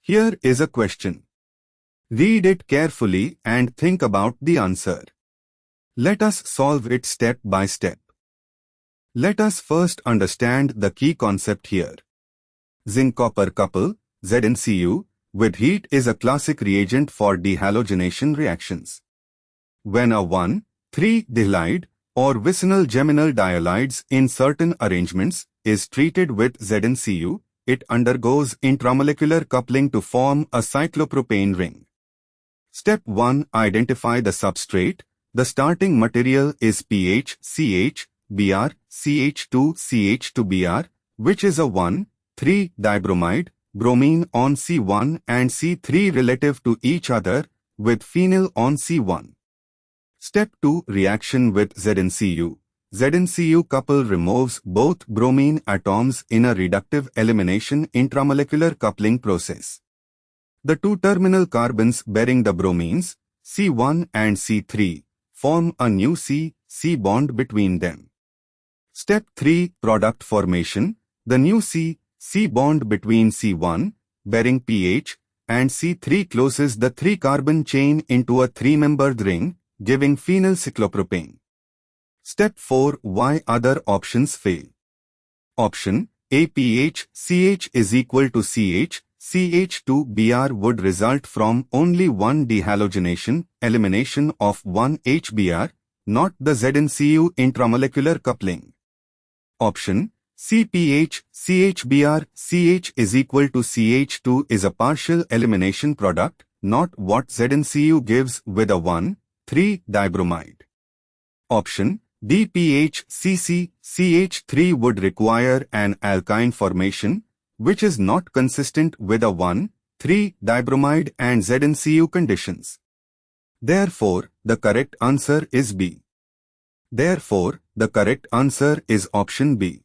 Here is a question. Read it carefully and think about the answer. Let us solve it step by step. Let us first understand the key concept here. Zinc-copper couple, ZnCu, with heat is a classic reagent for dehalogenation reactions. When a 1,3-dihalide or vicinal geminal dialides in certain arrangements is treated with ZnCu, it undergoes intramolecular coupling to form a cyclopropane ring. Step 1. Identify the substrate. The starting material is pH CH, Br, CH2, CH2Br, which is a 1,3-dibromide, bromine on C1 and C3 relative to each other, with phenyl on C1. Step 2. Reaction with ZnCu. ZnCu couple removes both bromine atoms in a reductive elimination intramolecular coupling process. The two terminal carbons bearing the bromines, C1 and C3, form a new C bond between them. Step 3. Product formation. The new C bond between C1, bearing pH, and C3 closes the 3-carbon chain into a 3-membered ring, giving phenyl cyclopropane. Step 4. Why other options fail? Option A. pH CH is equal to CH, CH2Br would result from only one dehalogenation, elimination of one HBr, not the ZnCu intramolecular coupling. Option C. pH CHBr CH is equal to CH2 is a partial elimination product, not what ZnCu gives with a 1,3-dibromide. Option D. pH CC CH3 would require an alkyne formation, which is not consistent with a 1,3-dibromide and ZnCu conditions. Therefore, the correct answer is B. Therefore, the correct answer is option B.